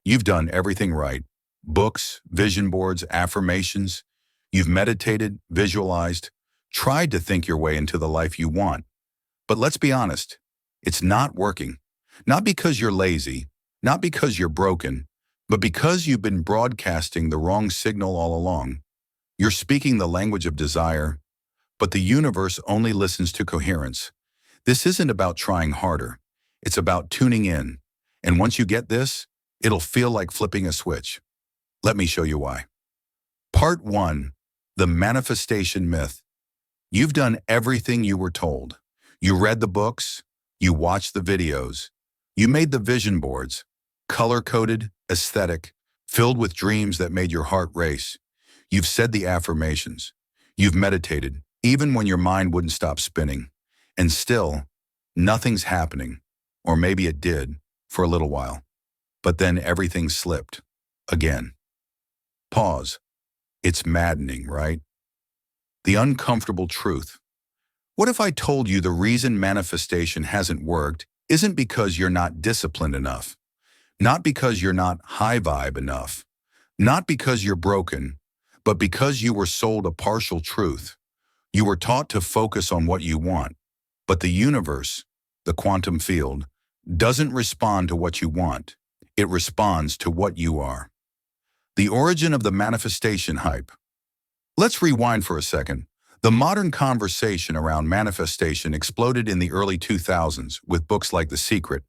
You've done everything right. Books, vision boards, affirmations. You've meditated, visualized, tried to think your way into the life you want. But let's be honest, it's not working. Not because you're lazy, not because you're broken, but because you've been broadcasting the wrong signal all along. You're speaking the language of desire, but the universe only listens to coherence. This isn't about trying harder. It's about tuning in. And once you get this, it'll feel like flipping a switch. Let me show you why. Part 1. The manifestation myth. You've done everything you were told. You read the books, you watched the videos, you made the vision boards, color-coded, aesthetic, filled with dreams that made your heart race. You've said the affirmations. You've meditated, even when your mind wouldn't stop spinning. And still, nothing's happening. Or maybe it did, for a little while. But then everything slipped. Again. Pause. It's maddening, right? The uncomfortable truth. What if I told you the reason manifestation hasn't worked isn't because you're not disciplined enough, not because you're not high vibe enough, not because you're broken, but because you were sold a partial truth. You were taught to focus on what you want, but the universe, the quantum field, doesn't respond to what you want. It responds to what you are. The origin of the manifestation hype. Let's rewind for a second. The modern conversation around manifestation exploded in the early 2000s with books like The Secret.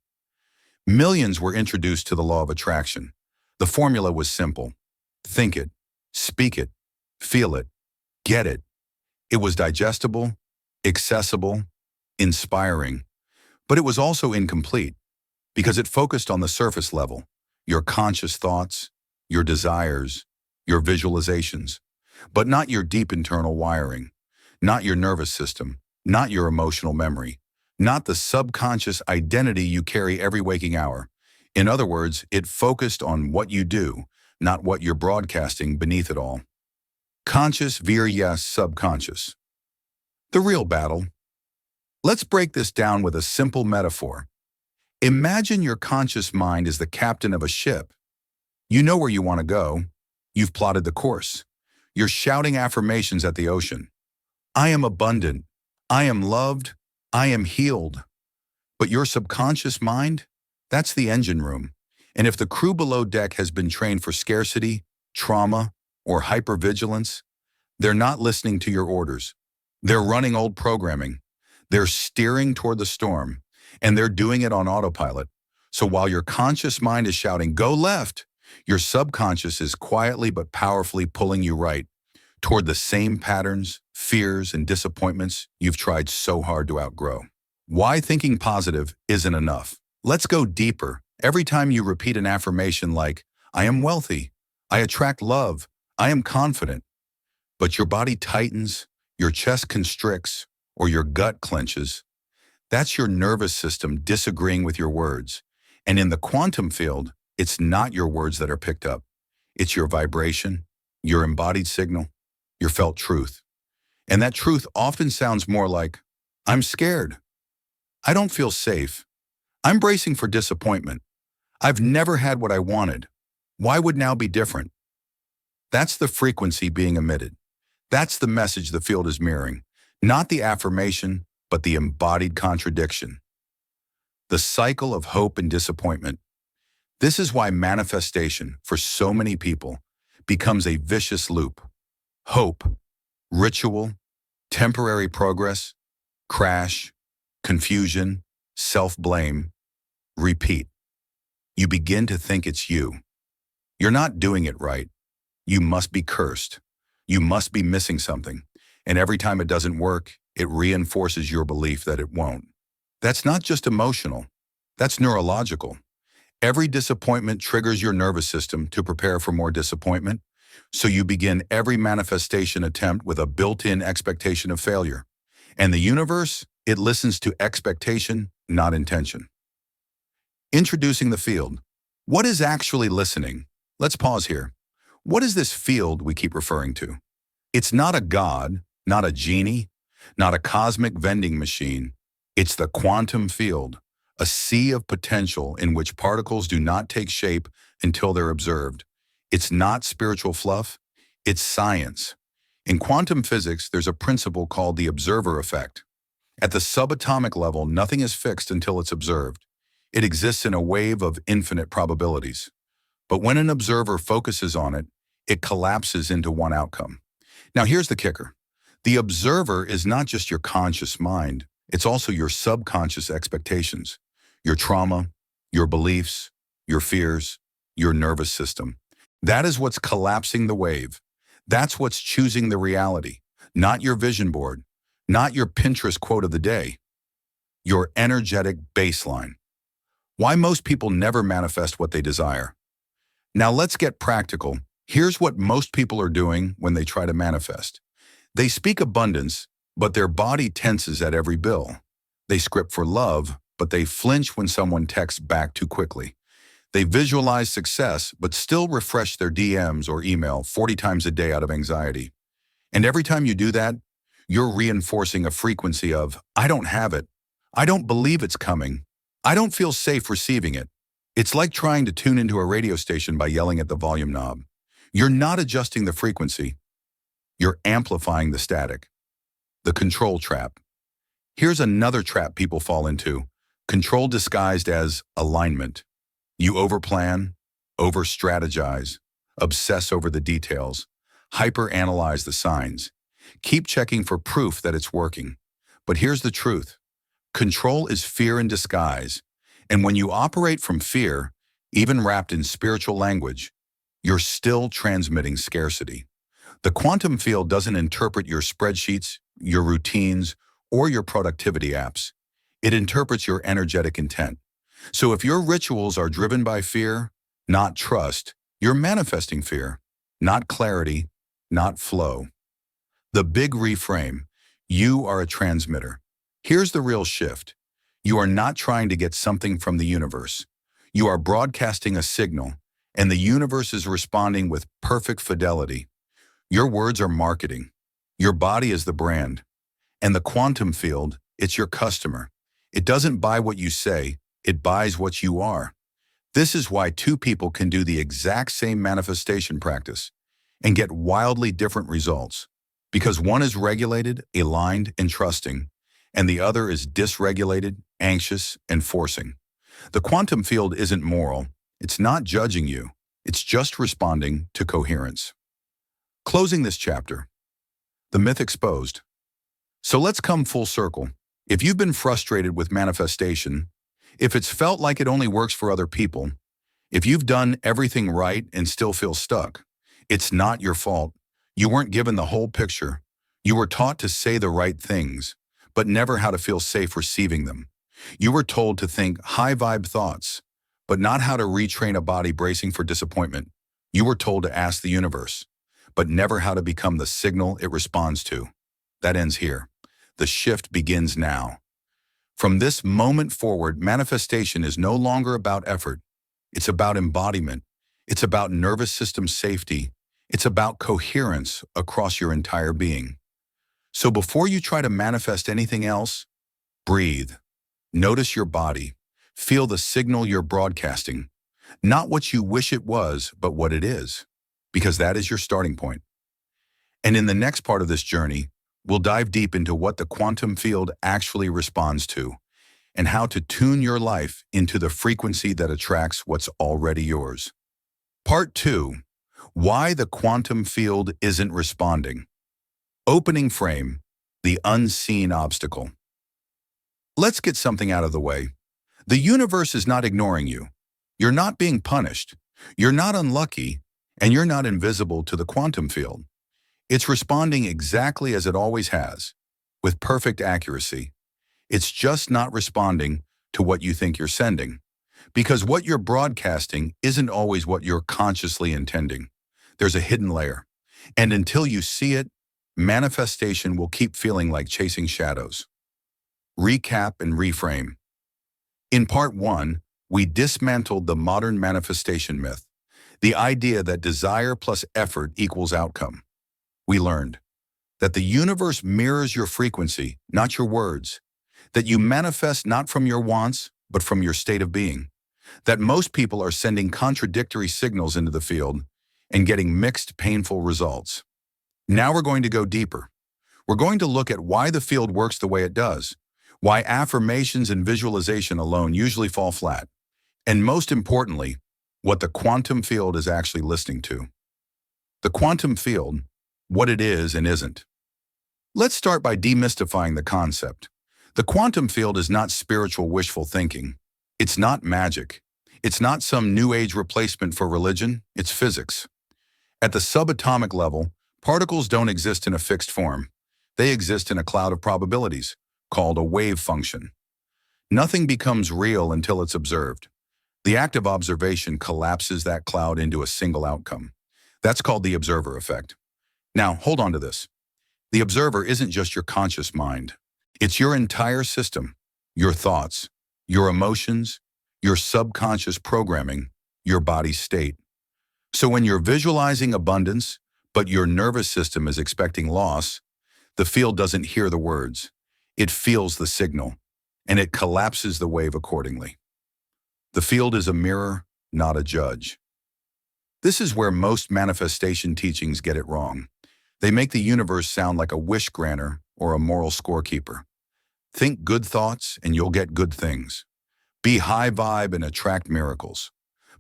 Millions were introduced to the law of attraction. The formula was simple. Think it, speak it, feel it, get it. It was digestible, accessible, inspiring, but it was also incomplete because it focused on the surface level, your conscious thoughts, your desires, your visualizations, but not your deep internal wiring. Not your nervous system, not your emotional memory, not the subconscious identity you carry every waking hour. In other words, it focused on what you do, not what you're broadcasting beneath it all. Conscious versus subconscious. The real battle. Let's break this down with a simple metaphor. Imagine your conscious mind is the captain of a ship. You know where you want to go. You've plotted the course. You're shouting affirmations at the ocean. I am abundant. I am loved. I am healed. But your subconscious mind, that's the engine room. And if the crew below deck has been trained for scarcity, trauma, or hypervigilance, they're not listening to your orders. They're running old programming. They're steering toward the storm, and they're doing it on autopilot. So while your conscious mind is shouting, go left, your subconscious is quietly but powerfully pulling you right toward the same patterns, fears, and disappointments you've tried so hard to outgrow. Why thinking positive isn't enough? Let's go deeper. Every time you repeat an affirmation like, I am wealthy, I attract love, I am confident, but your body tightens, your chest constricts, or your gut clenches, that's your nervous system disagreeing with your words. And in the quantum field, it's not your words that are picked up. It's your vibration, your embodied signal, your felt truth. And that truth often sounds more like, I'm scared. I don't feel safe. I'm bracing for disappointment. I've never had what I wanted. Why would now be different? That's the frequency being emitted. That's the message the field is mirroring. Not the affirmation, but the embodied contradiction. The cycle of hope and disappointment. This is why manifestation, for so many people, becomes a vicious loop. Hope, ritual, temporary progress, crash, confusion, self-blame, repeat. You begin to think it's you. You're not doing it right. You must be cursed. You must be missing something. And every time it doesn't work, it reinforces your belief that it won't. That's not just emotional. That's neurological. Every disappointment triggers your nervous system to prepare for more disappointment. So you begin every manifestation attempt with a built-in expectation of failure. And the universe, it listens to expectation, not intention. Introducing the field. What is actually listening? Let's pause here. What is this field we keep referring to? It's not a god, not a genie, not a cosmic vending machine. It's the quantum field, a sea of potential in which particles do not take shape until they're observed. It's not spiritual fluff, it's science. In quantum physics, there's a principle called the observer effect. At the subatomic level, nothing is fixed until it's observed. It exists in a wave of infinite probabilities. But when an observer focuses on it, it collapses into one outcome. Now here's the kicker. The observer is not just your conscious mind, it's also your subconscious expectations, your trauma, your beliefs, your fears, your nervous system. That is what's collapsing the wave. That's what's choosing the reality, not your vision board, not your Pinterest quote of the day, your energetic baseline. Why most people never manifest what they desire. Now let's get practical. Here's what most people are doing when they try to manifest. They speak abundance, but their body tenses at every bill. They script for love, but they flinch when someone texts back too quickly. They visualize success, but still refresh their DMs or email 40 times a day out of anxiety. And every time you do that, you're reinforcing a frequency of, I don't have it. I don't believe it's coming. I don't feel safe receiving it. It's like trying to tune into a radio station by yelling at the volume knob. You're not adjusting the frequency. You're amplifying the static. The control trap. Here's another trap people fall into. Control disguised as alignment. You overplan, over-strategize, obsess over the details, hyper-analyze the signs. Keep checking for proof that it's working. But here's the truth. Control is fear in disguise. And when you operate from fear, even wrapped in spiritual language, you're still transmitting scarcity. The quantum field doesn't interpret your spreadsheets, your routines, or your productivity apps. It interprets your energetic intent. So if your rituals are driven by fear, not trust, you're manifesting fear, not clarity, not flow. The big reframe. You are a transmitter. Here's the real shift. You are not trying to get something from the universe. You are broadcasting a signal, and the universe is responding with perfect fidelity. Your words are marketing. Your body is the brand. And the quantum field, it's your customer. It doesn't buy what you say, it buys what you are. This is why two people can do the exact same manifestation practice and get wildly different results. Because one is regulated, aligned, and trusting, and the other is dysregulated, anxious, and forcing. The quantum field isn't moral. It's not judging you. It's just responding to coherence. Closing this chapter. The myth exposed. So let's come full circle. If you've been frustrated with manifestation, if it's felt like it only works for other people, if you've done everything right and still feel stuck, it's not your fault. You weren't given the whole picture. You were taught to say the right things, but never how to feel safe receiving them. You were told to think high-vibe thoughts, but not how to retrain a body bracing for disappointment. You were told to ask the universe, but never how to become the signal it responds to. That ends here. The shift begins now. From this moment forward, manifestation is no longer about effort. It's about embodiment. It's about nervous system safety. It's about coherence across your entire being. So before you try to manifest anything else, breathe. Notice your body. Feel the signal you're broadcasting. Not what you wish it was, but what it is. Because that is your starting point. And in the next part of this journey, we'll dive deep into what the quantum field actually responds to and how to tune your life into the frequency that attracts what's already yours. Part 2. Why the quantum field isn't responding. Opening frame, the unseen obstacle. Let's get something out of the way. The universe is not ignoring you. You're not being punished. You're not unlucky, and you're not invisible to the quantum field. It's responding exactly as it always has, with perfect accuracy. It's just not responding to what you think you're sending, because what you're broadcasting isn't always what you're consciously intending. There's a hidden layer, and until you see it, manifestation will keep feeling like chasing shadows. Recap and reframe. In part 1, we dismantled the modern manifestation myth, the idea that desire plus effort equals outcome. We learned that the universe mirrors your frequency, not your words, that you manifest not from your wants, but from your state of being. That most people are sending contradictory signals into the field and getting mixed, painful results. Now we're going to go deeper. We're going to look at why the field works the way it does, why affirmations and visualization alone usually fall flat, and most importantly, what the quantum field is actually listening to. The quantum field, what it is and isn't. Let's start by demystifying the concept. The quantum field is not spiritual wishful thinking. It's not magic. It's not some new age replacement for religion. It's physics. At the subatomic level, particles don't exist in a fixed form. They exist in a cloud of probabilities, called a wave function. Nothing becomes real until it's observed. The act of observation collapses that cloud into a single outcome. That's called the observer effect. Now, hold on to this. The observer isn't just your conscious mind. It's your entire system, your thoughts, your emotions, your subconscious programming, your body's state. So when you're visualizing abundance, but your nervous system is expecting loss, the field doesn't hear the words. It feels the signal, and it collapses the wave accordingly. The field is a mirror, not a judge. This is where most manifestation teachings get it wrong. They make the universe sound like a wish granter or a moral scorekeeper. Think good thoughts and you'll get good things. Be high vibe and attract miracles.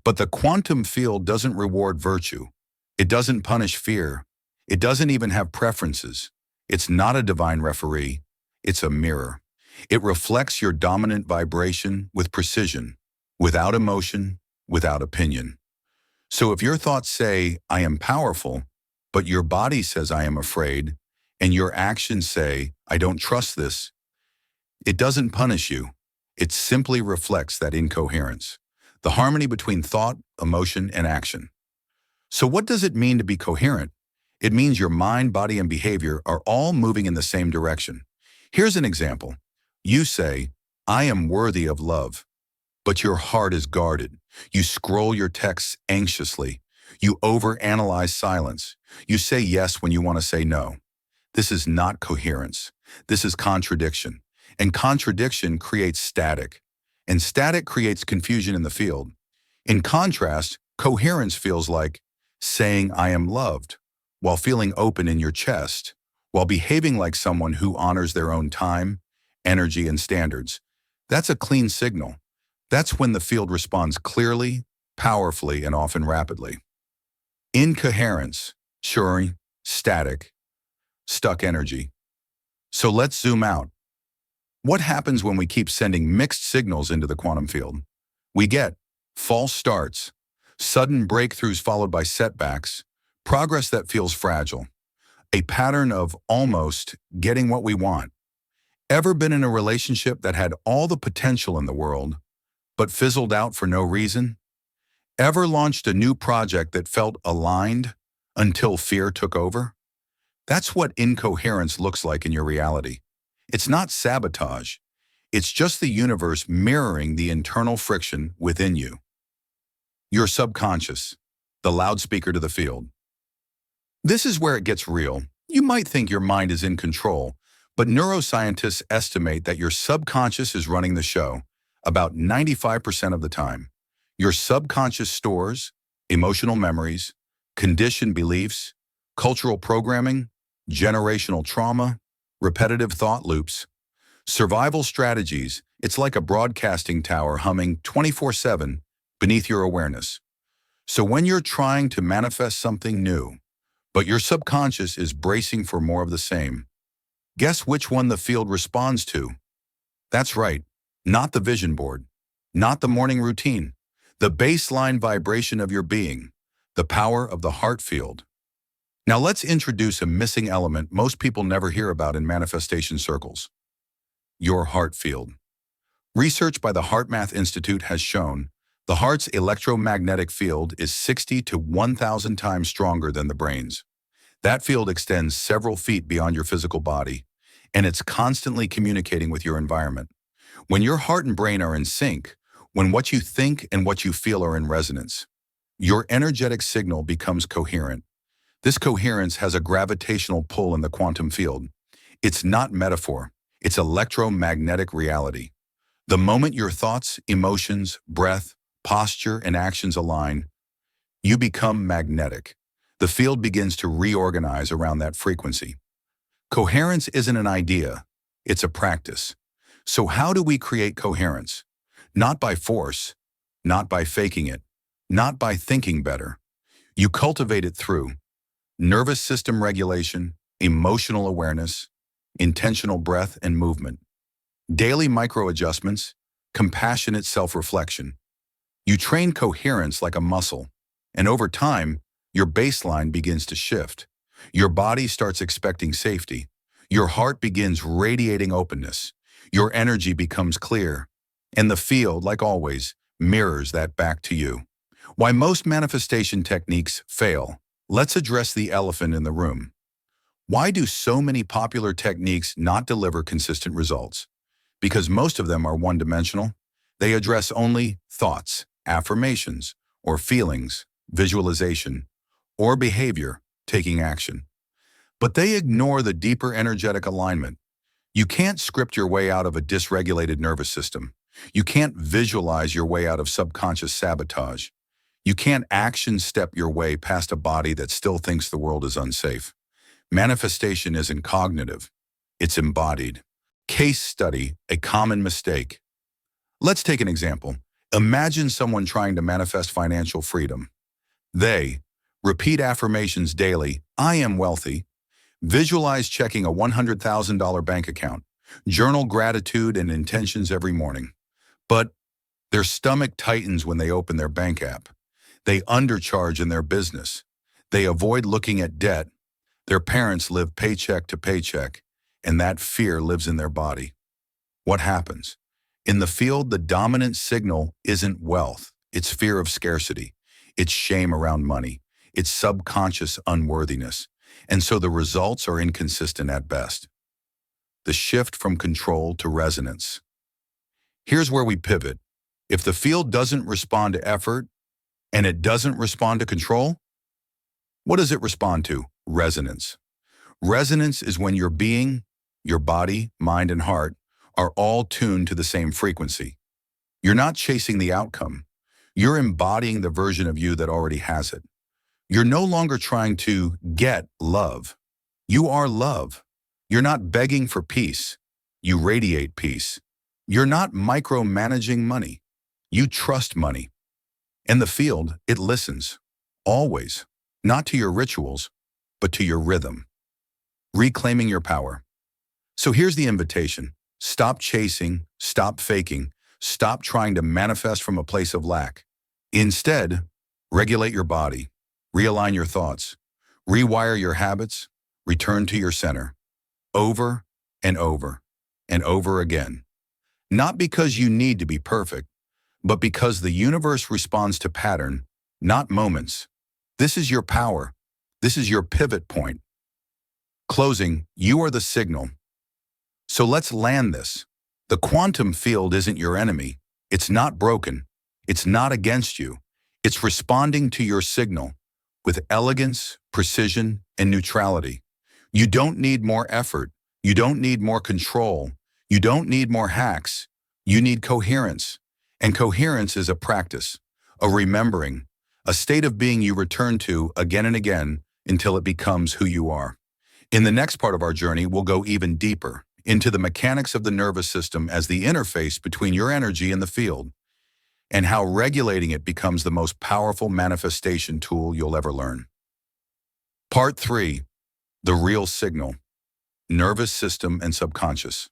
But the quantum field doesn't reward virtue. It doesn't punish fear. It doesn't even have preferences. It's not a divine referee. It's a mirror. It reflects your dominant vibration with precision, without emotion, without opinion. So if your thoughts say, I am powerful, but your body says I am afraid, and your actions say, I don't trust this, it doesn't punish you. It simply reflects that incoherence, the harmony between thought, emotion, and action. So what does it mean to be coherent? It means your mind, body, and behavior are all moving in the same direction. Here's an example. You say, I am worthy of love, but your heart is guarded. You scroll your texts anxiously. You overanalyze silence. You say yes when you want to say no. This is not coherence. This is contradiction. And contradiction creates static. And static creates confusion in the field. In contrast, coherence feels like saying I am loved, while feeling open in your chest, while behaving like someone who honors their own time, energy, and standards. That's a clean signal. That's when the field responds clearly, powerfully, and often rapidly. Incoherence, shurring, static, stuck energy. So let's zoom out. What happens when we keep sending mixed signals into the quantum field? We get false starts, sudden breakthroughs followed by setbacks, progress that feels fragile, a pattern of almost getting what we want. Ever been in a relationship that had all the potential in the world, but fizzled out for no reason? Ever launched a new project that felt aligned until fear took over? That's what incoherence looks like in your reality. It's not sabotage. It's just the universe mirroring the internal friction within you. Your subconscious, the loudspeaker to the field. This is where it gets real. You might think your mind is in control, but neuroscientists estimate that your subconscious is running the show about 95% of the time. Your subconscious stores emotional memories, conditioned beliefs, cultural programming, generational trauma, repetitive thought loops, survival strategies. It's like a broadcasting tower humming 24/7 beneath your awareness. So when you're trying to manifest something new, but your subconscious is bracing for more of the same, guess which one the field responds to? That's right, not the vision board, not the morning routine, the baseline vibration of your being, the power of the heart field. Now let's introduce a missing element most people never hear about in manifestation circles. Your heart field. Research by the HeartMath Institute has shown the heart's electromagnetic field is 60 to 1,000 times stronger than the brain's. That field extends several feet beyond your physical body, and it's constantly communicating with your environment. When your heart and brain are in sync, when what you think and what you feel are in resonance, your energetic signal becomes coherent. This coherence has a gravitational pull in the quantum field. It's not metaphor, it's electromagnetic reality. The moment your thoughts, emotions, breath, posture, and actions align, you become magnetic. The field begins to reorganize around that frequency. Coherence isn't an idea, it's a practice. So how do we create coherence? Not by force, not by faking it, not by thinking better. You cultivate it through nervous system regulation, emotional awareness, intentional breath and movement, daily micro-adjustments, compassionate self-reflection. You train coherence like a muscle, and over time, your baseline begins to shift. Your body starts expecting safety. Your heart begins radiating openness. Your energy becomes clear. And the field, like always, mirrors that back to you. Why most manifestation techniques fail. Let's address the elephant in the room. Why do so many popular techniques not deliver consistent results? Because most of them are one-dimensional. They address only thoughts, affirmations, or feelings, visualization, or behavior, taking action. But they ignore the deeper energetic alignment. You can't script your way out of a dysregulated nervous system. You can't visualize your way out of subconscious sabotage. You can't action step your way past a body that still thinks the world is unsafe. Manifestation isn't cognitive, it's embodied. Case study, a common mistake. Let's take an example. Imagine someone trying to manifest financial freedom. They repeat affirmations daily, I am wealthy, visualize checking a $100,000 bank account, journal gratitude and intentions every morning. But their stomach tightens when they open their bank app. They undercharge in their business. They avoid looking at debt. Their parents live paycheck to paycheck, and that fear lives in their body. What happens? In the field, the dominant signal isn't wealth. It's fear of scarcity. It's shame around money. It's subconscious unworthiness. And so the results are inconsistent at best. The shift from control to resonance. Here's where we pivot. If the field doesn't respond to effort, and it doesn't respond to control, what does it respond to? Resonance. Resonance is when your being, your body, mind, and heart are all tuned to the same frequency. You're not chasing the outcome. You're embodying the version of you that already has it. You're no longer trying to get love. You are love. You're not begging for peace. You radiate peace. You're not micromanaging money. You trust money. In the field, it listens. Always. Not to your rituals, but to your rhythm. Reclaiming your power. So here's the invitation. Stop chasing, stop faking, stop trying to manifest from a place of lack. Instead, regulate your body, realign your thoughts, rewire your habits, return to your center. Over and over and over again. Not because you need to be perfect, but because the universe responds to pattern, not moments. This is your power. This is your pivot point. Closing, you are the signal. So let's land this. The quantum field isn't your enemy. It's not broken. It's not against you. It's responding to your signal with elegance, precision, and neutrality. You don't need more effort. You don't need more control. You don't need more hacks. You need coherence. And coherence is a practice, a remembering, a state of being you return to again and again until it becomes who you are. In the next part of our journey, we'll go even deeper into the mechanics of the nervous system as the interface between your energy and the field, and how regulating it becomes the most powerful manifestation tool you'll ever learn. Part 3, the real signal, nervous system and subconscious.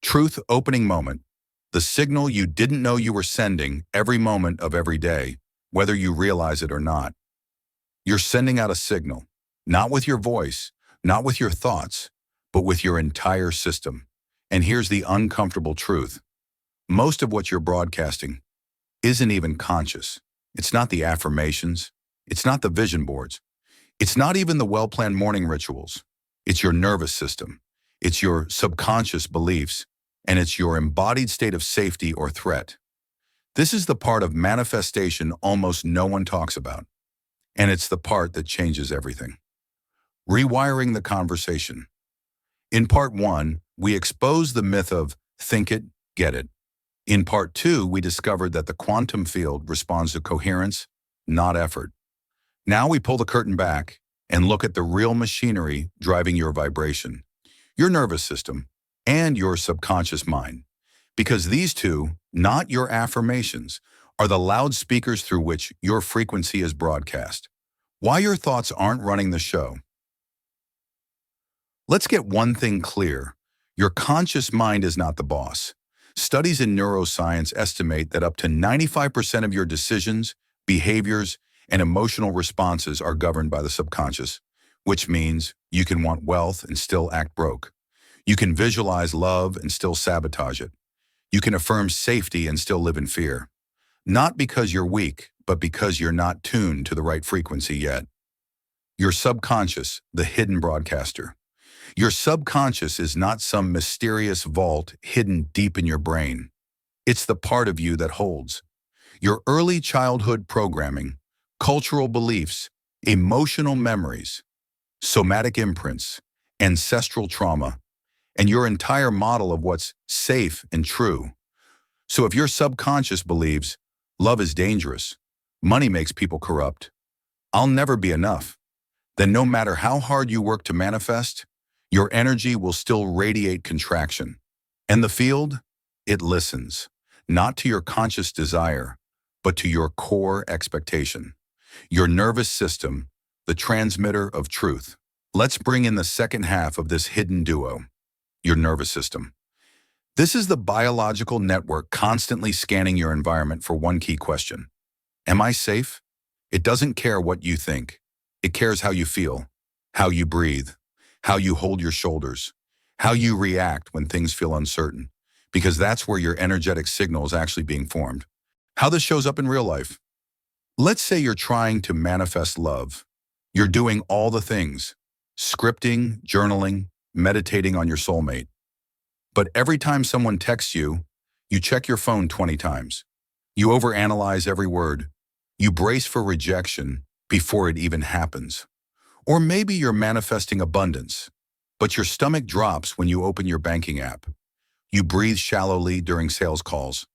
Truth opening moment, the signal you didn't know you were sending every moment of every day, whether you realize it or not. You're sending out a signal, not with your voice, not with your thoughts, but with your entire system. And here's the uncomfortable truth. Most of what you're broadcasting isn't even conscious. It's not the affirmations. It's not the vision boards. It's not even the well-planned morning rituals. It's your nervous system. It's your subconscious beliefs. And it's your embodied state of safety or threat. This is the part of manifestation almost no one talks about. And it's the part that changes everything. Rewiring the conversation. In part 1, we expose the myth of think it, get it. In part 2, we discovered that the quantum field responds to coherence, not effort. Now we pull the curtain back and look at the real machinery driving your vibration, your nervous system, and your subconscious mind. Because these two, not your affirmations, are the loudspeakers through which your frequency is broadcast. Why your thoughts aren't running the show. Let's get one thing clear. Your conscious mind is not the boss. Studies in neuroscience estimate that up to 95% of your decisions, behaviors, and emotional responses are governed by the subconscious, which means you can want wealth and still act broke. You can visualize love and still sabotage it. You can affirm safety and still live in fear. Not because you're weak, but because you're not tuned to the right frequency yet. Your subconscious, the hidden broadcaster. Your subconscious is not some mysterious vault hidden deep in your brain. It's the part of you that holds your early childhood programming, cultural beliefs, emotional memories, somatic imprints, ancestral trauma, and your entire model of what's safe and true. So if your subconscious believes love is dangerous, money makes people corrupt, I'll never be enough, then no matter how hard you work to manifest, your energy will still radiate contraction. And the field? It listens, not to your conscious desire, but to your core expectation. Your nervous system, the transmitter of truth. Let's bring in the second half of this hidden duo, your nervous system. This is the biological network constantly scanning your environment for one key question. Am I safe? It doesn't care what you think. It cares how you feel, how you breathe, how you hold your shoulders, how you react when things feel uncertain, because that's where your energetic signal is actually being formed. How this shows up in real life. Let's say you're trying to manifest love. You're doing all the things, scripting, journaling, meditating on your soulmate. But every time someone texts you, you check your phone 20 times. You overanalyze every word. You brace for rejection before it even happens. Or maybe you're manifesting abundance, but your stomach drops when you open your banking app. You breathe shallowly during sales calls.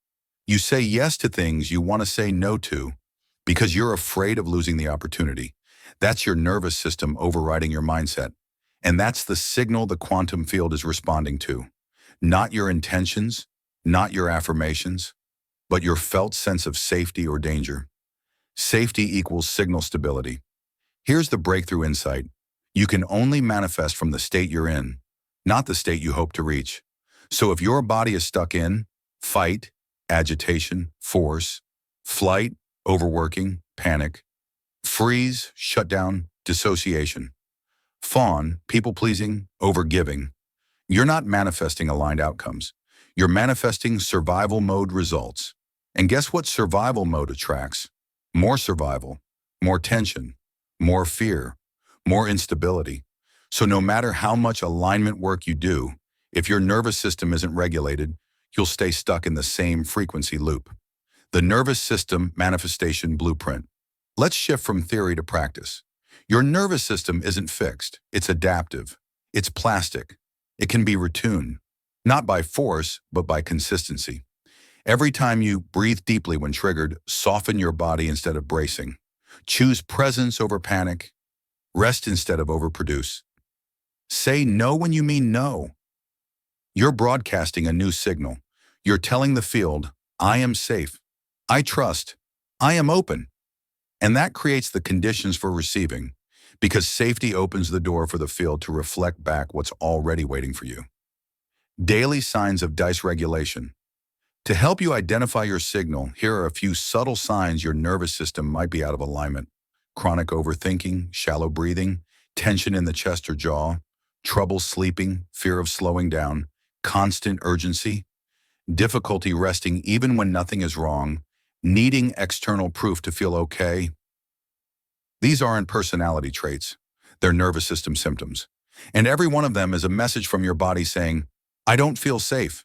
You say yes to things you want to say no to because you're afraid of losing the opportunity. That's your nervous system overriding your mindset. And that's the signal the quantum field is responding to. Not your intentions, not your affirmations, but your felt sense of safety or danger. Safety equals signal stability. Here's the breakthrough insight. You can only manifest from the state you're in, not the state you hope to reach. So if your body is stuck in fight, agitation, force, flight, overworking, panic, freeze, shutdown, dissociation, fawn, people-pleasing, overgiving, you're not manifesting aligned outcomes. You're manifesting survival mode results. And guess what survival mode attracts? More survival, more tension, more fear, more instability. So no matter how much alignment work you do, if your nervous system isn't regulated, you'll stay stuck in the same frequency loop. The nervous system manifestation blueprint. Let's shift from theory to practice. Your nervous system isn't fixed. It's adaptive. It's plastic. It can be retuned, not by force, but by consistency. Every time you breathe deeply when triggered, soften your body instead of bracing. Choose presence over panic. Rest instead of overproduce. Say no when you mean no. You're broadcasting a new signal. You're telling the field, I am safe. I trust. I am open. And that creates the conditions for receiving, because safety opens the door for the field to reflect back what's already waiting for you. Daily signs of dysregulation. To help you identify your signal, here are a few subtle signs your nervous system might be out of alignment. Chronic overthinking, shallow breathing, tension in the chest or jaw, trouble sleeping, fear of slowing down, constant urgency, difficulty resting even when nothing is wrong, needing external proof to feel okay. These aren't personality traits. They're nervous system symptoms. And every one of them is a message from your body saying, I don't feel safe.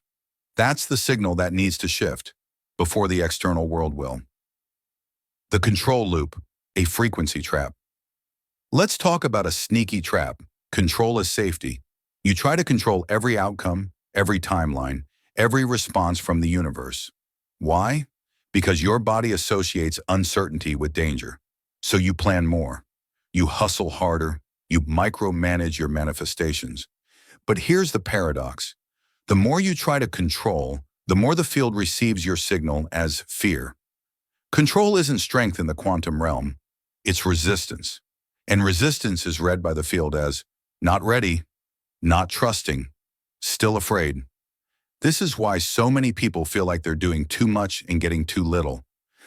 That's the signal that needs to shift before the external world will. The control loop, a frequency trap. Let's talk about a sneaky trap. Control is safety. You try to control every outcome, every timeline, every response from the universe. Why? Because your body associates uncertainty with danger. So you plan more. You hustle harder. You micromanage your manifestations. But here's the paradox. The more you try to control, the more the field receives your signal as fear. Control isn't strength in the quantum realm. It's resistance. And resistance is read by the field as not ready, not trusting, still afraid. This is why so many people feel like they're doing too much and getting too little,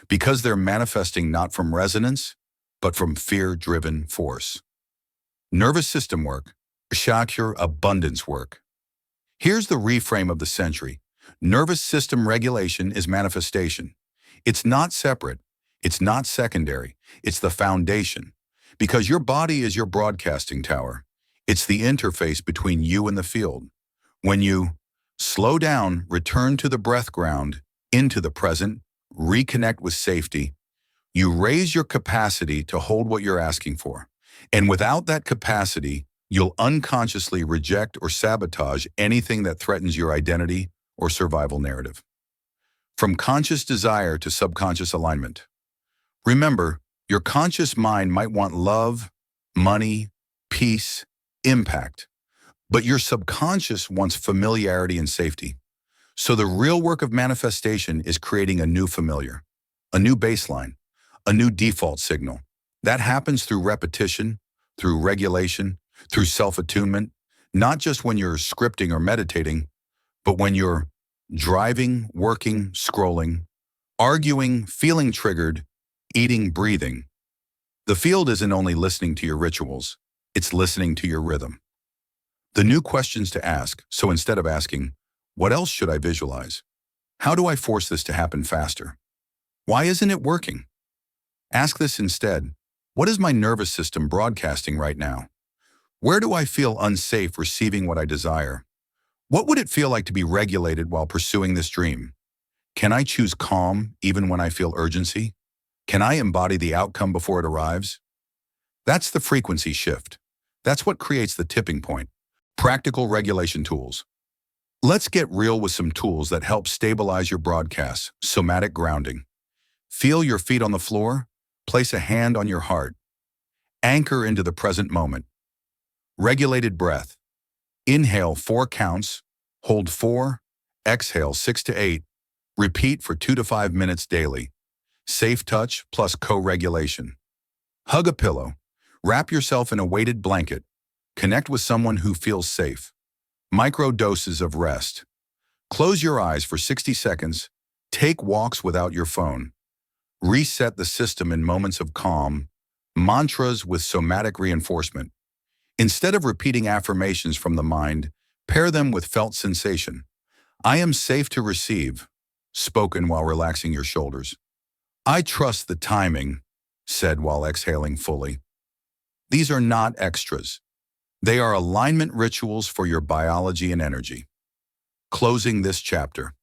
because they're manifesting not from resonance, but from fear-driven force. Nervous system work, chakra abundance work. Here's the reframe of the century. Nervous system regulation is manifestation. It's not separate. It's not secondary. It's the foundation. Because your body is your broadcasting tower. It's the interface between you and the field. When you slow down, return to the breath ground, into the present, reconnect with safety, you raise your capacity to hold what you're asking for. And without that capacity, you'll unconsciously reject or sabotage anything that threatens your identity or survival narrative. From conscious desire to subconscious alignment. Remember, your conscious mind might want love, money, peace, impact, but your subconscious wants familiarity and safety. So the real work of manifestation is creating a new familiar, a new baseline, a new default signal. That happens through repetition, through regulation, through self-attunement, not just when you're scripting or meditating, but when you're driving, working, scrolling, arguing, feeling triggered, eating, breathing. The field isn't only listening to your rituals, it's listening to your rhythm. The new questions to ask, so instead of asking, what else should I visualize? How do I force this to happen faster? Why isn't it working? Ask this instead, what is my nervous system broadcasting right now? Where do I feel unsafe receiving what I desire? What would it feel like to be regulated while pursuing this dream? Can I choose calm even when I feel urgency? Can I embody the outcome before it arrives? That's the frequency shift. That's what creates the tipping point. Practical regulation tools. Let's get real with some tools that help stabilize your broadcasts. Somatic grounding. Feel your feet on the floor. Place a hand on your heart. Anchor into the present moment. Regulated breath. Inhale 4 counts, hold 4, exhale 6 to 8. Repeat for 2 to 5 minutes daily. Safe touch plus co-regulation. Hug a pillow. Wrap yourself in a weighted blanket. Connect with someone who feels safe. Micro doses of rest. Close your eyes for 60 seconds. Take walks without your phone. Reset the system in moments of calm. Mantras with somatic reinforcement. Instead of repeating affirmations from the mind, pair them with felt sensation. I am safe to receive, spoken while relaxing your shoulders. I trust the timing, said while exhaling fully. These are not extras. They are alignment rituals for your biology and energy. Closing this chapter.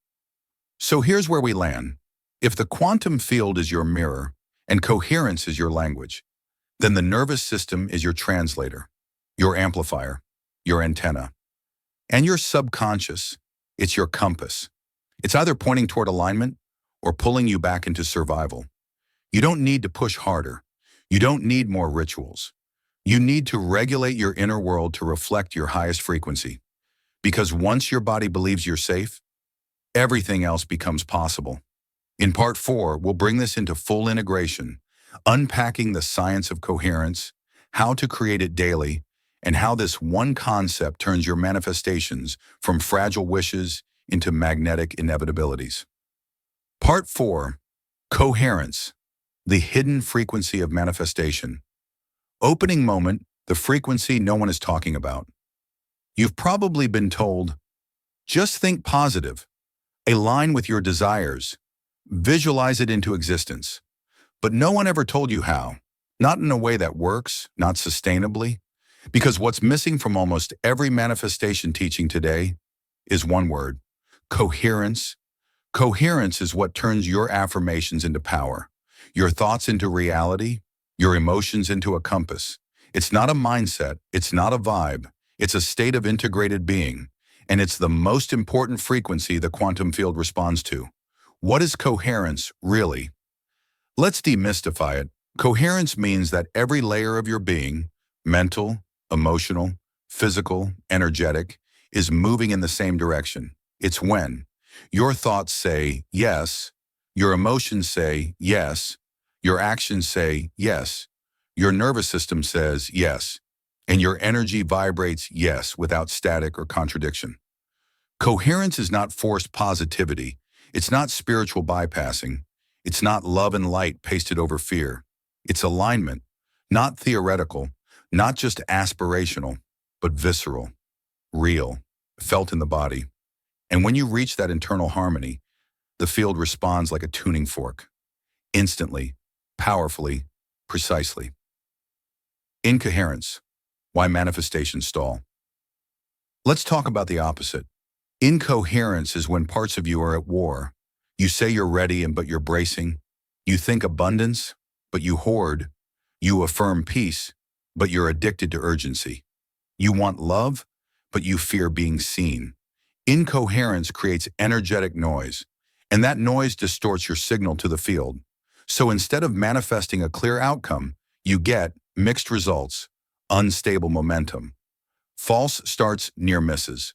So here's where we land. If the quantum field is your mirror and coherence is your language, then the nervous system is your translator, your amplifier, your antenna. And your subconscious, it's your compass. It's either pointing toward alignment or pulling you back into survival. You don't need to push harder. You don't need more rituals. You need to regulate your inner world to reflect your highest frequency. Because once your body believes you're safe, everything else becomes possible. In part 4, we'll bring this into full integration, unpacking the science of coherence, how to create it daily, and how this one concept turns your manifestations from fragile wishes into magnetic inevitabilities. Part 4, Coherence, the hidden frequency of manifestation. Opening moment, the frequency no one is talking about. You've probably been told, just think positive, align with your desires, visualize it into existence. But no one ever told you how, not in a way that works, not sustainably. Because what's missing from almost every manifestation teaching today is one word: coherence. Coherence is what turns your affirmations into power, your thoughts into reality, your emotions into a compass. It's not a mindset, it's not a vibe, it's a state of integrated being, and it's the most important frequency the quantum field responds to. What is coherence, really? Let's demystify it. Coherence means that every layer of your being, mental, emotional, physical, energetic, is moving in the same direction. It's when your thoughts say yes, your emotions say yes, your actions say yes, your nervous system says yes, and your energy vibrates yes without static or contradiction. Coherence is not forced positivity. It's not spiritual bypassing. It's not love and light pasted over fear. It's alignment, not theoretical, not just aspirational, but visceral, real, felt in the body. And when you reach that internal harmony, the field responds like a tuning fork, instantly, powerfully, precisely. Incoherence, why manifestations stall. Let's talk about the opposite. Incoherence is when parts of you are at war. You say you're ready but you're bracing. You think abundance, but you hoard. You affirm peace, but you're addicted to urgency. You want love, but you fear being seen. Incoherence creates energetic noise, and that noise distorts your signal to the field. So instead of manifesting a clear outcome, you get mixed results, unstable momentum, false starts, near misses,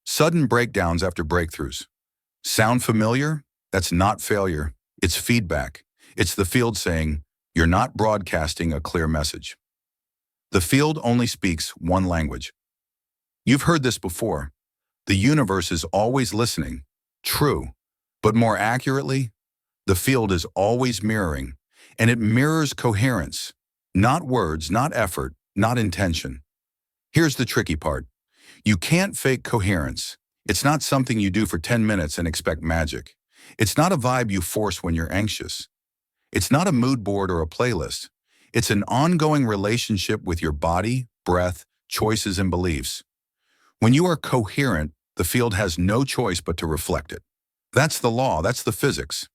sudden breakdowns after breakthroughs. Sound familiar? That's not failure. It's feedback. It's the field saying, you're not broadcasting a clear message. The field only speaks one language. You've heard this before. The universe is always listening. True. But more accurately, the field is always mirroring, and it mirrors coherence. Not words, not effort, not intention. Here's the tricky part. You can't fake coherence. It's not something you do for 10 minutes and expect magic. It's not a vibe you force when you're anxious. It's not a mood board or a playlist. It's an ongoing relationship with your body, breath, choices, and beliefs. When you are coherent, the field has no choice but to reflect it. That's the law, that's the physics.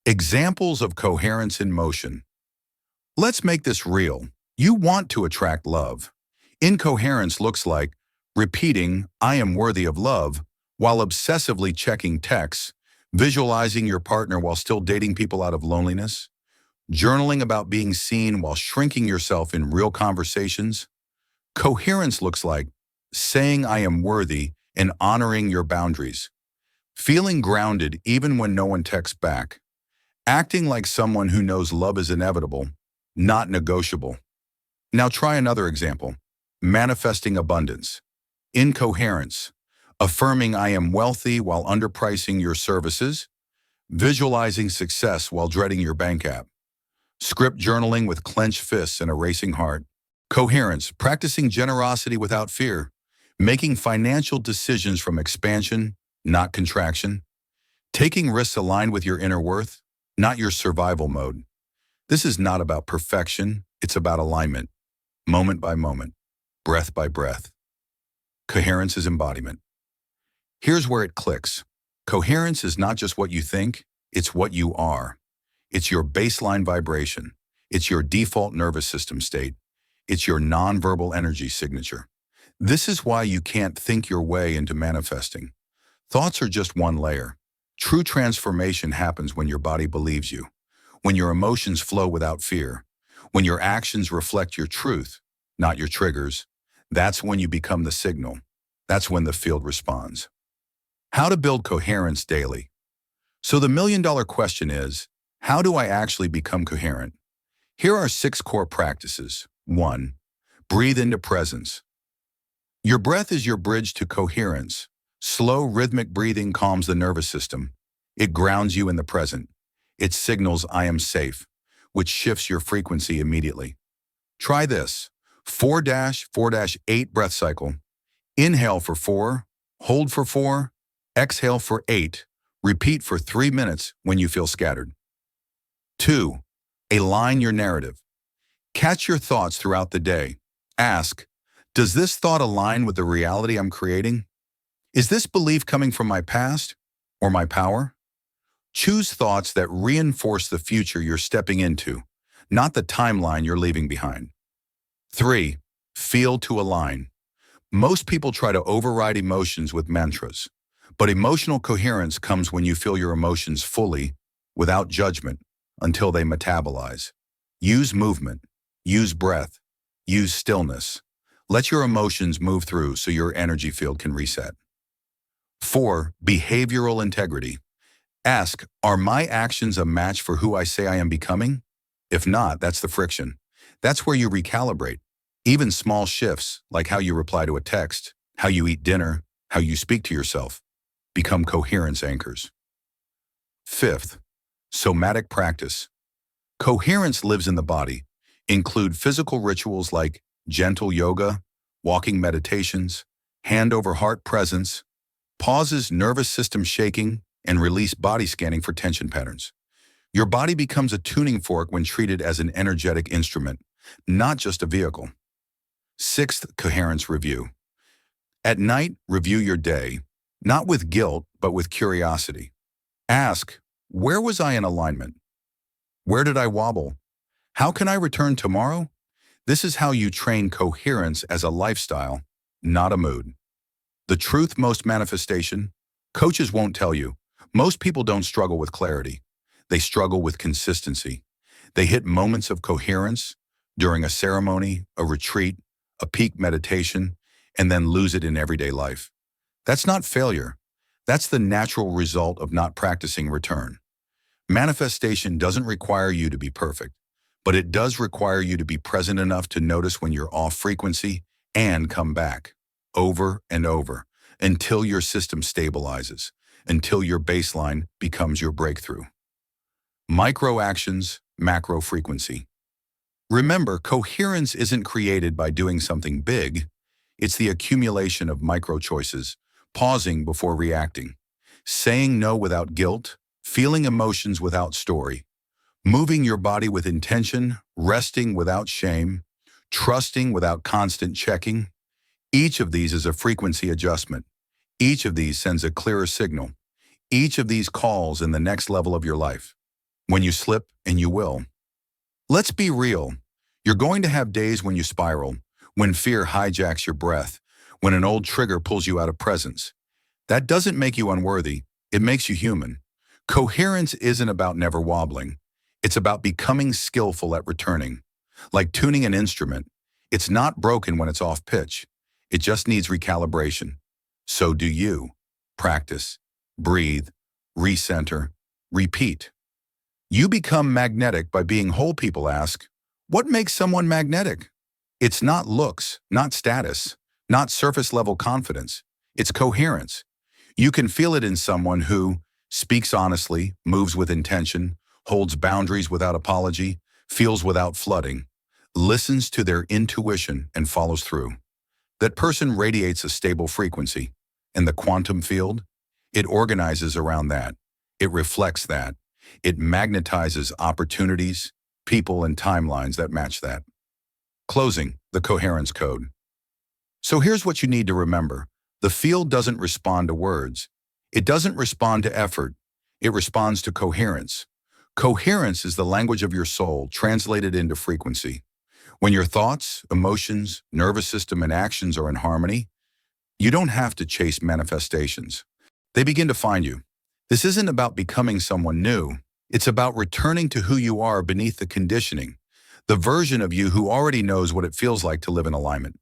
Examples of coherence in motion. Let's make this real. You want to attract love. Incoherence looks like repeating, I am worthy of love, while obsessively checking texts, visualizing your partner while still dating people out of loneliness, journaling about being seen while shrinking yourself in real conversations. Coherence looks like saying I am worthy and honoring your boundaries, feeling grounded even when no one texts back, acting like someone who knows love is inevitable, not negotiable. Now try another example, manifesting abundance. Incoherence, affirming I am wealthy while underpricing your services, visualizing success while dreading your bank app, script journaling with clenched fists and a racing heart. Coherence, practicing generosity without fear, making financial decisions from expansion, not contraction, taking risks aligned with your inner worth, not your survival mode. This is not about perfection, it's about alignment, moment by moment, breath by breath. Coherence is embodiment. Here's where it clicks. Coherence is not just what you think, it's what you are. It's your baseline vibration. It's your default nervous system state. It's your nonverbal energy signature. This is why you can't think your way into manifesting. Thoughts are just one layer. True transformation happens when your body believes you, when your emotions flow without fear, when your actions reflect your truth, not your triggers. That's when you become the signal. That's when the field responds. How to build coherence daily. So the million-dollar question is, how do I actually become coherent? Here are 6 core practices. 1. Breathe into presence. Your breath is your bridge to coherence. Slow, rhythmic breathing calms the nervous system. It grounds you in the present. It signals I am safe, which shifts your frequency immediately. Try this. 4-4-8 breath cycle. Inhale for 4, hold for 4, exhale for 8. Repeat for 3 minutes when you feel scattered. 2. Align your narrative. Catch your thoughts throughout the day. Ask, does this thought align with the reality I'm creating? Is this belief coming from my past or my power? Choose thoughts that reinforce the future you're stepping into, not the timeline you're leaving behind. 3. Feel to align. Most people try to override emotions with mantras, But emotional coherence comes when you feel your emotions fully, without judgment, until they metabolize. Use movement, use breath, use stillness. Let your emotions move through so your energy field can reset. 4. Behavioral integrity. Ask, are my actions a match for who I say I am becoming? If not, that's the friction. That's where you recalibrate. Even small shifts, like how you reply to a text, how you eat dinner, how you speak to yourself, become coherence anchors. 5th, somatic practice. Coherence lives in the body. Include physical rituals like gentle yoga, walking meditations, hand over heart presence, pauses nervous system shaking, and release body scanning for tension patterns. Your body becomes a tuning fork when treated as an energetic instrument, not just a vehicle. 6th, coherence review. At night, review your day, not with guilt, but with curiosity. Ask, where was I in alignment? Where did I wobble? How can I return tomorrow? This is how you train coherence as a lifestyle, not a mood. The truth most manifestation, coaches won't tell you. Most people don't struggle with clarity. They struggle with consistency. They hit moments of coherence during a ceremony, a retreat, a peak meditation, and then lose it in everyday life. That's not failure. That's the natural result of not practicing return. Manifestation doesn't require you to be perfect, but it does require you to be present enough to notice when you're off frequency and come back over and over until your system stabilizes, until your baseline becomes your breakthrough. Micro actions, macro frequency. Remember, coherence isn't created by doing something big. It's the accumulation of micro choices, pausing before reacting, saying no without guilt, feeling emotions without story, moving your body with intention, resting without shame, trusting without constant checking. Each of these is a frequency adjustment. Each of these sends a clearer signal. Each of these calls in the next level of your life. When you slip, and you will. Let's be real. You're going to have days when you spiral, when fear hijacks your breath, when an old trigger pulls you out of presence. That doesn't make you unworthy. It makes you human. Coherence isn't about never wobbling. It's about becoming skillful at returning. Like tuning an instrument, it's not broken when it's off pitch. It just needs recalibration. So do you. Practice, breathe, recenter, repeat. You become magnetic by being whole. People ask, what makes someone magnetic? It's not looks, not status, not surface-level confidence. It's coherence. You can feel it in someone who speaks honestly, moves with intention, holds boundaries without apology, feels without flooding, listens to their intuition and follows through. That person radiates a stable frequency. And the quantum field, it organizes around that. It reflects that. It magnetizes opportunities, people, and timelines that match that. Closing, the coherence code. So here's what you need to remember. The field doesn't respond to words. It doesn't respond to effort. It responds to coherence. Coherence is the language of your soul translated into frequency. When your thoughts, emotions, nervous system, and actions are in harmony, you don't have to chase manifestations. They begin to find you. This isn't about becoming someone new. It's about returning to who you are beneath the conditioning, the version of you who already knows what it feels like to live in alignment,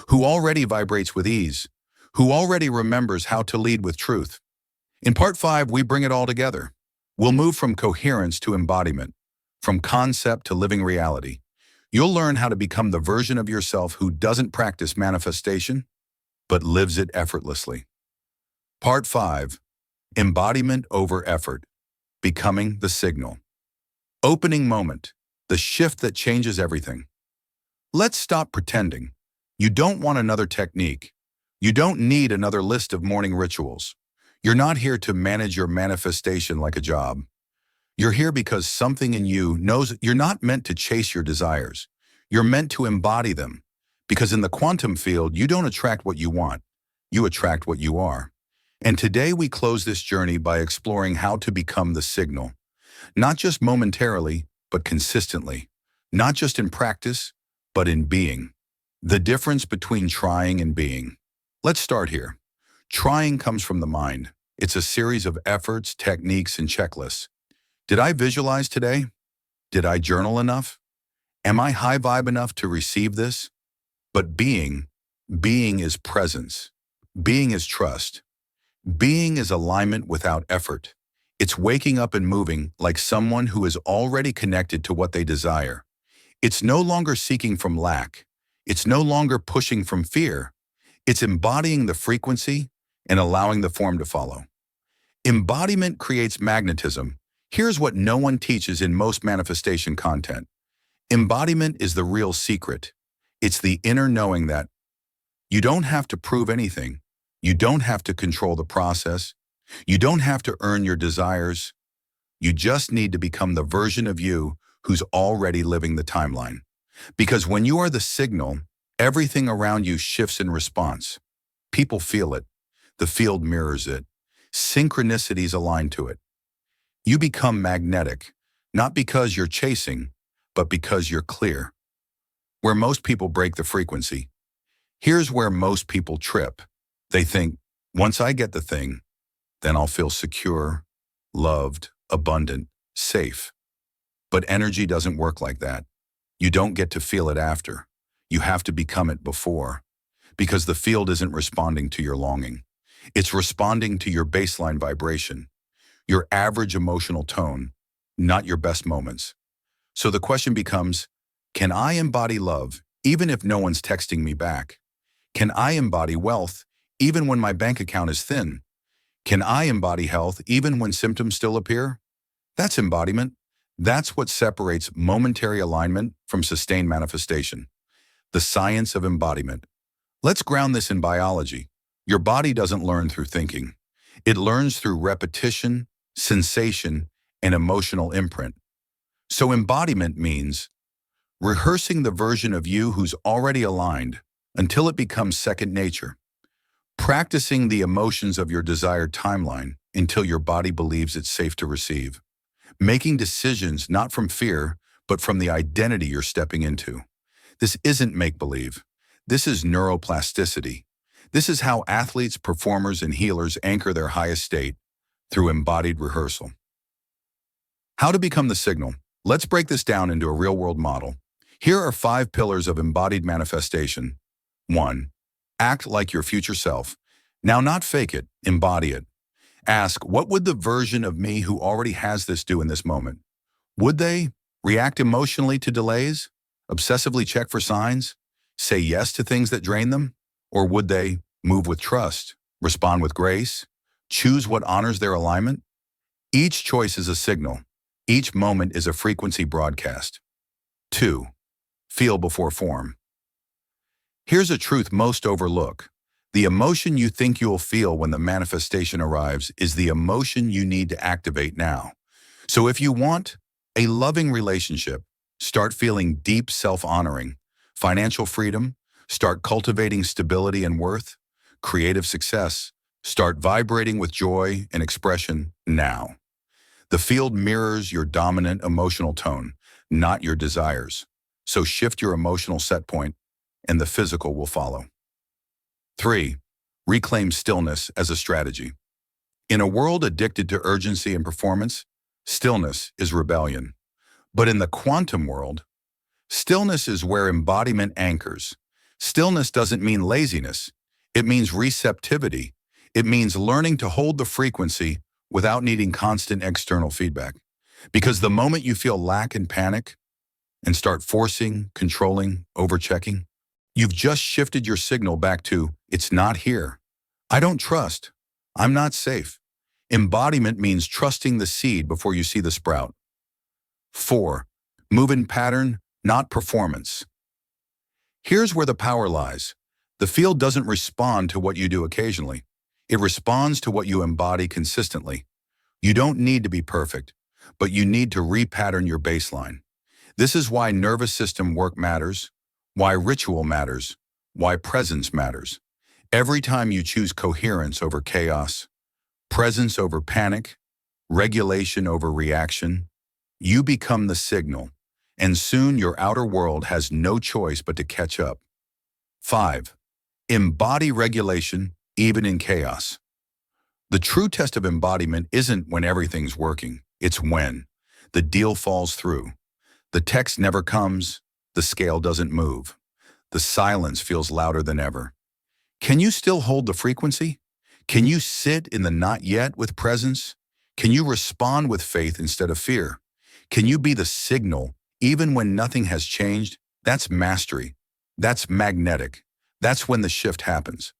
who already vibrates with ease, who already remembers how to lead with truth. In part 5, we bring it all together. We'll move from coherence to embodiment, from concept to living reality. You'll learn how to become the version of yourself who doesn't practice manifestation, but lives it effortlessly. Part 5. Embodiment over effort. Becoming the signal. Opening moment. The shift that changes everything. Let's stop pretending. You don't want another technique. You don't need another list of morning rituals. You're not here to manage your manifestation like a job. You're here because something in you knows you're not meant to chase your desires. You're meant to embody them. Because in the quantum field, you don't attract what you want. You attract what you are. And today we close this journey by exploring how to become the signal. Not just momentarily, but consistently. Not just in practice, but in being. The difference between trying and being. Let's start here. Trying comes from the mind. It's a series of efforts, techniques, and checklists. Did I visualize today? Did I journal enough? Am I high vibe enough to receive this? But being is presence. Being is trust. Being is alignment without effort. It's waking up and moving like someone who is already connected to what they desire. It's no longer seeking from lack. It's no longer pushing from fear. It's embodying the frequency and allowing the form to follow. Embodiment creates magnetism. Here's what no one teaches in most manifestation content. Embodiment is the real secret. It's the inner knowing that you don't have to prove anything. You don't have to control the process. You don't have to earn your desires. You just need to become the version of you who's already living the timeline. Because when you are the signal, everything around you shifts in response. People feel it. The field mirrors it. Synchronicities align to it. You become magnetic, not because you're chasing, but because you're clear. Where most people break the frequency. Here's where most people trip. They think, once I get the thing, then I'll feel secure, loved, abundant, safe. But energy doesn't work like that. You don't get to feel it after. You have to become it before. Because the field isn't responding to your longing. It's responding to your baseline vibration, your average emotional tone, not your best moments. So the question becomes, can I embody love even if no one's texting me back? Can I embody wealth even when my bank account is thin? Can I embody health even when symptoms still appear? That's embodiment. That's what separates momentary alignment from sustained manifestation. The science of embodiment. Let's ground this in biology. Your body doesn't learn through thinking. It learns through repetition, sensation, and emotional imprint. So embodiment means rehearsing the version of you who's already aligned until it becomes second nature. Practicing the emotions of your desired timeline until your body believes it's safe to receive. Making decisions not from fear, but from the identity you're stepping into. This isn't make-believe. This is neuroplasticity. This is how athletes, performers, and healers anchor their highest state through embodied rehearsal. How to become the signal. Let's break this down into a real-world model. Here are 5 pillars of embodied manifestation. 1. Act like your future self. Now, not fake it, embody it. Ask, what would the version of me who already has this do in this moment? Would they react emotionally to delays? Obsessively check for signs? Say yes to things that drain them? Or would they move with trust, respond with grace, choose what honors their alignment? Each choice is a signal. Each moment is a frequency broadcast. 2. Feel before form. Here's a truth most overlook. The emotion you think you'll feel when the manifestation arrives is the emotion you need to activate now. So if you want a loving relationship, start feeling deep self-honoring, financial freedom, start cultivating stability and worth, creative success, start vibrating with joy and expression now. The field mirrors your dominant emotional tone, not your desires. So shift your emotional set point, and the physical will follow. 3. Reclaim stillness as a strategy. In a world addicted to urgency and performance, stillness is rebellion. But in the quantum world, stillness is where embodiment anchors. Stillness doesn't mean laziness. It means receptivity. It means learning to hold the frequency without needing constant external feedback. Because the moment you feel lack and panic and start forcing, controlling, overchecking, you've just shifted your signal back to, it's not here. I don't trust. I'm not safe. Embodiment means trusting the seed before you see the sprout. 4. Move in pattern, not performance. Here's where the power lies. The field doesn't respond to what you do occasionally. It responds to what you embody consistently. You don't need to be perfect, but you need to repattern your baseline. This is why nervous system work matters, why ritual matters, why presence matters. Every time you choose coherence over chaos, presence over panic, regulation over reaction, you become the signal, and soon your outer world has no choice but to catch up. 5. Embody regulation even in chaos. The true test of embodiment isn't when everything's working. It's when the deal falls through. The text never comes. The scale doesn't move. The silence feels louder than ever. Can you still hold the frequency? Can you sit in the not yet with presence? Can you respond with faith instead of fear? Can you be the signal even when nothing has changed? That's mastery. That's magnetic. That's when the shift happens.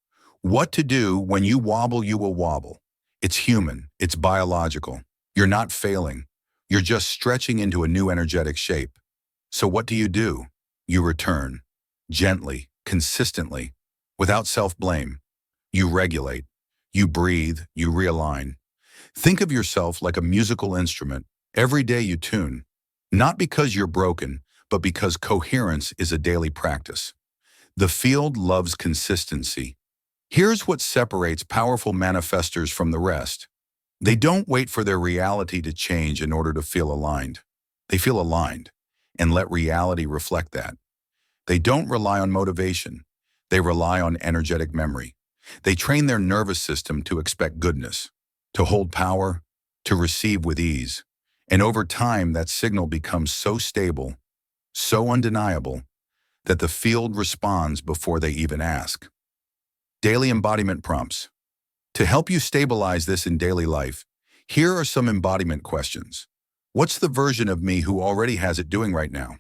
What to do when you wobble, you will wobble. It's human. It's biological. You're not failing. You're just stretching into a new energetic shape. So what do? You return. Gently, consistently, without self-blame. You regulate. You breathe. You realign. Think of yourself like a musical instrument. Every day you tune. Not because you're broken, but because coherence is a daily practice. The field loves consistency. Here's what separates powerful manifestors from the rest. They don't wait for their reality to change in order to feel aligned. They feel aligned and let reality reflect that. They don't rely on motivation. They rely on energetic memory. They train their nervous system to expect goodness, to hold power, to receive with ease. And over time, that signal becomes so stable, so undeniable, that the field responds before they even ask. Daily embodiment prompts. To help you stabilize this in daily life, here are some embodiment questions. What's the version of me who already has it doing right now?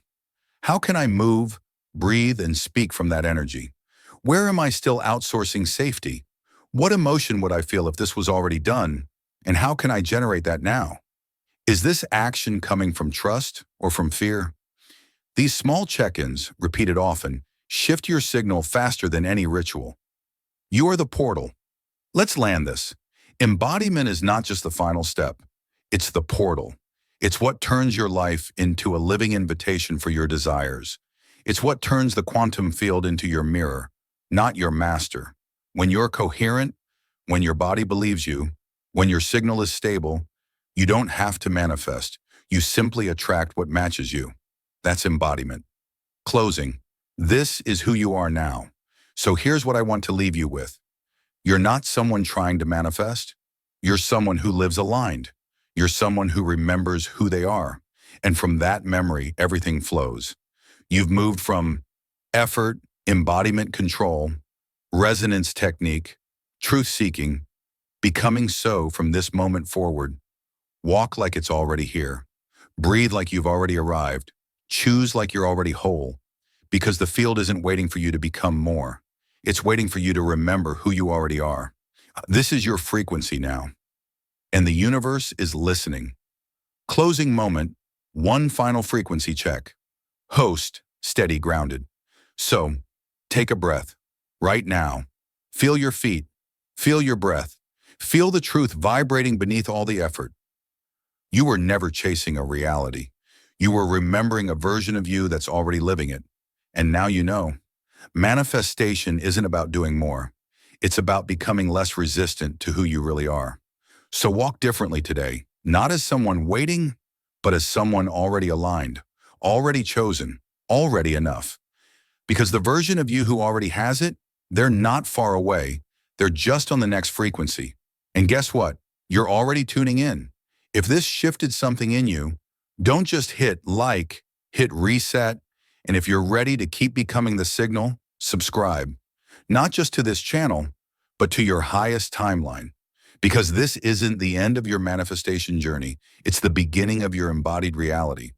How can I move, breathe, and speak from that energy? Where am I still outsourcing safety? What emotion would I feel if this was already done? And how can I generate that now? Is this action coming from trust or from fear? These small check-ins, repeated often, shift your signal faster than any ritual. You are the portal. Let's land this. Embodiment is not just the final step. It's the portal. It's what turns your life into a living invitation for your desires. It's what turns the quantum field into your mirror, not your master. When you're coherent, when your body believes you, when your signal is stable, you don't have to manifest. You simply attract what matches you. That's embodiment. Closing. This is who you are now. So here's what I want to leave you with. You're not someone trying to manifest. You're someone who lives aligned. You're someone who remembers who they are. And from that memory, everything flows. You've moved from effort, embodiment control, resonance technique, truth-seeking, becoming so from this moment forward. Walk like it's already here. Breathe like you've already arrived. Choose like you're already whole. Because the field isn't waiting for you to become more. It's waiting for you to remember who you already are. This is your frequency now. And the universe is listening. Closing moment, one final frequency check. Host, steady, grounded. So, take a breath. Right now. Feel your feet. Feel your breath. Feel the truth vibrating beneath all the effort. You were never chasing a reality. You were remembering a version of you that's already living it. And now you know. Manifestation isn't about doing more. It's about becoming less resistant to who you really are. So walk differently today, not as someone waiting, but as someone already aligned, already chosen, already enough. Because the version of you who already has it, they're not far away. They're just on the next frequency. And guess what? You're already tuning in. If this shifted something in you, don't just hit like, hit reset. And if you're ready to keep becoming the signal, subscribe. Not just to this channel, but to your highest timeline. Because this isn't the end of your manifestation journey. It's the beginning of your embodied reality.